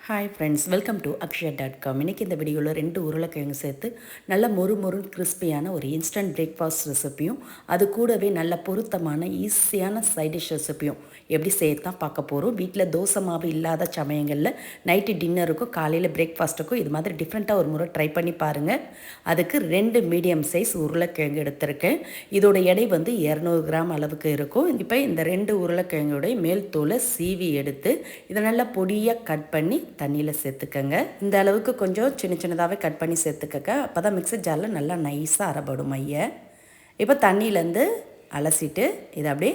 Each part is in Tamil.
Hi friends, welcome to Akshaya dot com. இன்றைக்கி இந்த வீடியோவில் 2 உருளைக்கிழங்கு சேர்த்து நல்ல மொறு கிறிஸ்பியான ஒரு இன்ஸ்டன்ட் பிரேக்ஃபாஸ்ட் ரெசிப்பியும், அது கூடவே நல்ல பொருத்தமான ஈஸியான சைட் டிஷ் ரெசிப்பியும் எப்படி செய்யத்தான் பார்க்க போகிறோம். வீட்டில் தோசை மாவு இல்லாத சமயங்களில் நைட்டு டின்னருக்கும் காலையில் பிரேக்ஃபாஸ்ட்டுக்கும் இது மாதிரி டிஃப்ரெண்ட்டாக ஒரு முறை ட்ரை பண்ணி பாருங்கள். அதுக்கு 2 மீடியம் சைஸ் உருளைக்கிழங்கு எடுத்திருக்கேன். இதோட எடை 200 கிராம் அளவுக்கு இருக்கும். இப்போ இந்த 2 உருளைக்கிழங்குடைய மேல் தோலை சீவி எடுத்து இதை நல்லா பொடியாக கட் பண்ணி தண்ணியில் சேர்த்துக்கங்க. இந்த அளவுக்கு கொஞ்சம் சின்னதாகவே கட் பண்ணி சேர்த்துக்கங்க. அப்போ தான் மிக்ஸர் ஜாரில் நல்லா நைஸாக அரைப்படும் மையை. இப்போ தண்ணியிலேருந்து அலசிட்டு இதை அப்படியே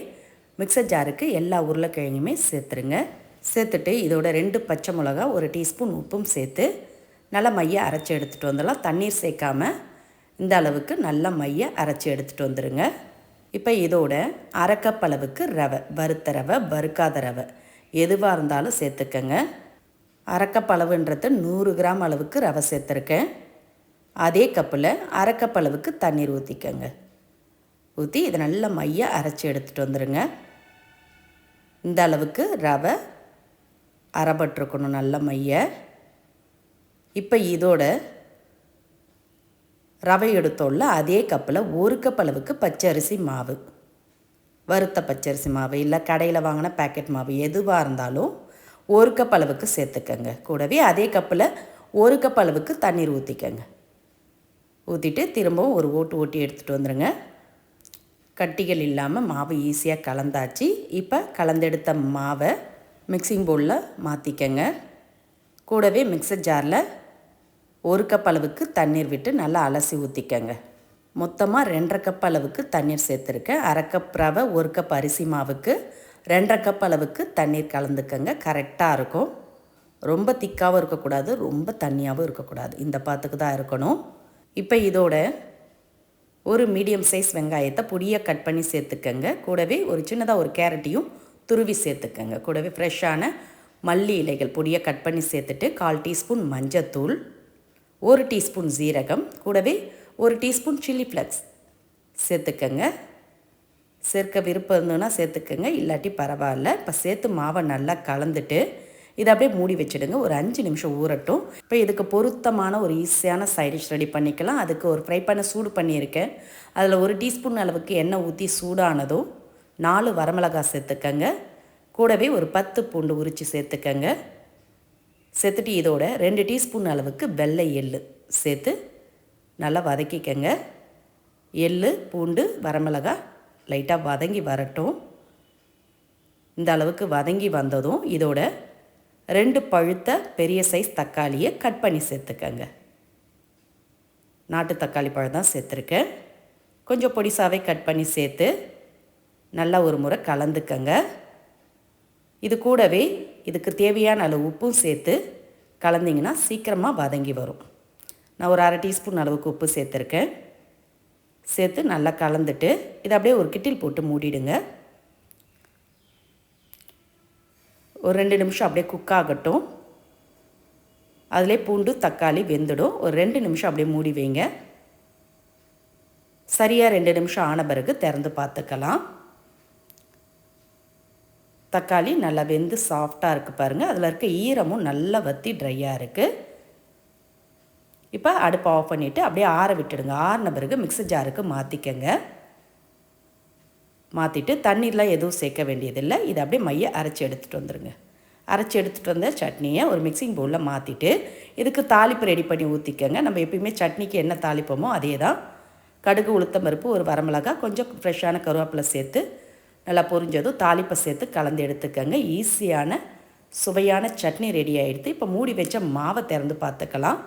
மிக்ஸர் ஜாருக்கு எல்லா உருளைக்கிழங்குமே சேர்த்துருங்க. சேர்த்துட்டு இதோட 2 பச்சை மிளகா, 1 டீஸ்பூன் உப்பும் சேர்த்து நல்லா மையை அரைச்சி எடுத்துகிட்டு வந்துடலாம். தண்ணீர் சேர்க்காமல் இந்த அளவுக்கு நல்லா மையை அரைச்சி எடுத்துகிட்டு வந்துடுங்க. இப்போ இதோட அரை கப் அளவுக்கு ரவை, வறுத்த ரவை, வறுக்காத ரவை எதுவாக இருந்தாலும் சேர்த்துக்கங்க. அரை கப் அளவுன்றது 100 கிராம் அளவுக்கு ரவை சேர்த்துருக்கேன். அதே கப்பில் அரை கப் அளவுக்கு தண்ணீர் ஊற்றிக்கங்க. ஊற்றி இதை நல்லா மையை அரைச்சி எடுத்துகிட்டு வந்துடுங்க. இந்த அளவுக்கு ரவை அரைப்பட்டிருக்கணும் நல்ல மையை. இப்போ இதோட ரவை எடுத்தோம்ல அதே கப்பில் 1 கப் அளவுக்கு பச்சரிசி மாவு, வறுத்த பச்சரிசி மாவு இல்லை கடையில் வாங்கின பேக்கெட் மாவு எதுவாக இருந்தாலும் 1 கப் அளவுக்கு சேர்த்துக்கங்க. கூடவே அதே கப்பில் 1 கப் அளவுக்கு தண்ணீர் ஊற்றிக்கங்க. ஊற்றிட்டு திரும்பவும் ஒரு ஓட்டி எடுத்துகிட்டு வந்துடுங்க. கட்டிகள் இல்லாமல் மாவு ஈஸியாக கலந்தாச்சு. இப்போ கலந்தெடுத்த மாவை மிக்சிங் பவுலில் மாற்றிக்கங்க. கூடவே மிக்சர் ஜாரில் 1 கப் அளவுக்கு தண்ணீர் விட்டு நல்லா அலசி ஊற்றிக்கங்க. மொத்தமாக 2.5 கப் அளவுக்கு தண்ணீர் சேர்த்துருக்கேன். அரை கப் ரவை, 1 கப் அரிசி மாவுக்கு 2.5 கப் அளவுக்கு தண்ணீர் கலந்துக்கங்க. கரெக்டாக இருக்கும். ரொம்ப திக்காகவும் இருக்கக்கூடாது, ரொம்ப தண்ணியாகவும் இருக்கக்கூடாது. இந்த பாத்துக்கு தான் இருக்கணும். இப்போ இதோட ஒரு மீடியம் சைஸ் வெங்காயத்தை பொடியாக கட் பண்ணி சேர்த்துக்கங்க. கூடவே ஒரு சின்னதாக ஒரு கேரட்டையும் துருவி சேர்த்துக்கங்க. கூடவே ஃப்ரெஷ்ஷான மல்லி இலைகள் பொடியாக கட் பண்ணி சேர்த்துட்டு 1/4 டீஸ்பூன் மஞ்சத்தூள், 1 டீஸ்பூன் ஜீரகம், கூடவே 1 டீஸ்பூன் சில்லி ஃப்ளக்ஸ் சேர்த்துக்கங்க. சேர்க்க விருப்பம் இருந்ததுன்னா சேர்த்துக்கங்க, இல்லாட்டி பரவாயில்ல. இப்போ சேர்த்து மாவை நல்லா கலந்துட்டு இதை அப்படியே மூடி வச்சுடுங்க. ஒரு 5 நிமிஷம் ஊறட்டும். இப்போ இதுக்கு பொருத்தமான ஒரு ஈஸியான சைடிஷ் ரெடி பண்ணிக்கலாம். அதுக்கு ஒரு ஃப்ரை பண்ண சூடு பண்ணியிருக்கேன். அதில் 1 டீஸ்பூன் அளவுக்கு எண்ணெய் ஊற்றி சூடானதும் 4 வரமிளகாய் சேர்த்துக்கங்க. கூடவே ஒரு 10 பூண்டு உரித்து சேர்த்துக்கங்க. சேர்த்துட்டு இதோட 2 டீஸ்பூன் அளவுக்கு வெள்ளை எள்ளு சேர்த்து நல்லா வதக்கிக்கங்க. எள்ளு, பூண்டு, வரமிளகாய் லைட்டாக வதங்கி வரட்டும். இந்த அளவுக்கு வதங்கி வந்ததும் இதோட 2 பழுத்த பெரிய சைஸ் தக்காளியை கட் பண்ணி சேர்த்துக்கங்க. நாட்டு தக்காளி பழம் தான் சேர்த்துருக்கேன். கொஞ்சம் பொடிசாவே கட் பண்ணி சேர்த்து நல்லா ஒரு முறை கலந்துக்கங்க. இது கூடவே இதுக்கு தேவையான அளவு உப்பும் சேர்த்து கலந்திங்கன்னா சீக்கிரமாக வதங்கி வரும். நான் ஒரு அரை டீஸ்பூன் அளவுக்கு உப்பு சேர்த்துருக்கேன். சேர்த்து நல்லா கலந்துட்டு இதை அப்படியே ஒரு கிட்டில் போட்டு மூடிடுங்க. ஒரு 2 நிமிஷம் அப்படியே குக் ஆகட்டும். அதிலே பூண்டு தக்காளி வெந்துடும். ஒரு 2 நிமிஷம் அப்படியே மூடி வைங்க. சரியாக 2 நிமிஷம் ஆன பிறகு திறந்து பார்த்துக்கலாம். தக்காளி நல்லா வெந்து சாஃப்டாக இருக்குது பாருங்கள். அதில் இருக்க ஈரமும் நல்லா வற்றி ட்ரையாக இருக்குது. இப்போ அடுப்பை ஆஃப் பண்ணிவிட்டு அப்படியே ஆற விட்டுடுங்க. ஆறின பிறகு மிக்ஸர் ஜாருக்கு மாற்றிக்கங்க. மாற்றிட்டு தண்ணீர்லாம் எதுவும் சேர்க்க வேண்டியதில்லை. இதை அப்படியே மையை அரைச்சி எடுத்துகிட்டு வந்துடுங்க. அரைச்சி எடுத்துகிட்டு வந்த சட்னியை ஒரு மிக்சிங் பவுலில் மாற்றிட்டு இதுக்கு தாளிப்பு ரெடி பண்ணி ஊற்றிக்கங்க. நம்ம எப்பயுமே சட்னிக்கு என்ன தாளிப்போமோ அதே தான். கடுகு, உளுத்தம் பருப்பு, ஒரு வரமிளகாய், கொஞ்சம் ஃப்ரெஷ்ஷான கருவேப்பிலை சேர்த்து நல்லா பொரிஞ்சதும் தாளிப்பை சேர்த்து கலந்து எடுத்துக்கங்க. ஈஸியான சுவையான சட்னி ரெடி ஆகிடுது. இப்போ மூடி வச்ச மாவை திறந்து பார்த்துக்கலாம்.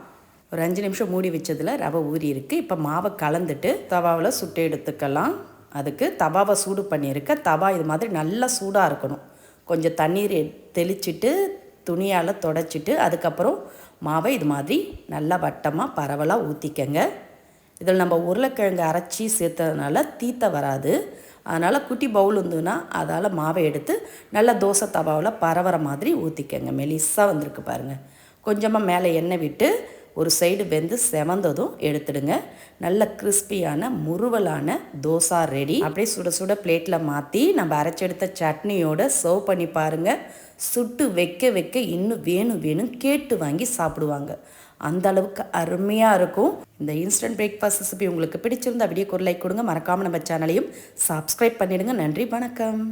ஒரு 5 நிமிஷம் மூடி வச்சதில் ரவை ஊறி இருக்குது. இப்போ மாவை கலந்துட்டு தவாவில் சுட்டு எடுத்துக்கலாம். அதுக்கு தவாவை சூடு பண்ணியிருக்க. தவா இது மாதிரி நல்லா சூடாக இருக்கணும். கொஞ்சம் தண்ணீர் தெளிச்சிட்டு துணியால் தொடச்சிட்டு அதுக்கப்புறம் மாவை இது மாதிரி நல்லா வட்டமாக பரவலாக ஊற்றிக்கங்க. இதில் நம்ம உருளைக்கிழங்கு அரைச்சி சேர்த்ததுனால தீத்த வராது. அதனால் குட்டி பவுல் இருந்ததுன்னா அதால் மாவை எடுத்து நல்லா தோசை தவாவில் பரவற மாதிரி ஊற்றிக்கங்க. மெலிசாக வந்திருக்கு பாருங்கள். கொஞ்சமாக மேலே எண்ணெய் விட்டு ஒரு சைடு வெந்து செவந்ததும் எடுத்துடுங்க. நல்ல கிறிஸ்பியான முறுவலான தோசை ரெடி. அப்படியே சுட சுட பிளேட்டில் மாற்றி நம்ம அரைச்செடுத்த சட்னியோட சர்வ் பண்ணி பாருங்கள். சுட்டு வைக்க வைக்க இன்னும் வேணும் கேட்டு வாங்கி சாப்பிடுவாங்க. அந்த அளவுக்கு அருமையாக இருக்கும். இந்த இன்ஸ்டன்ட் பிரேக்ஃபாஸ்ட் ரெசிபி உங்களுக்கு பிடிச்சிருந்தா வீடியோக்கு ஒரு லைக் கொடுங்க. மறக்காமல் நம்ம சேனலையும் சப்ஸ்கிரைப் பண்ணிடுங்க. நன்றி, வணக்கம்.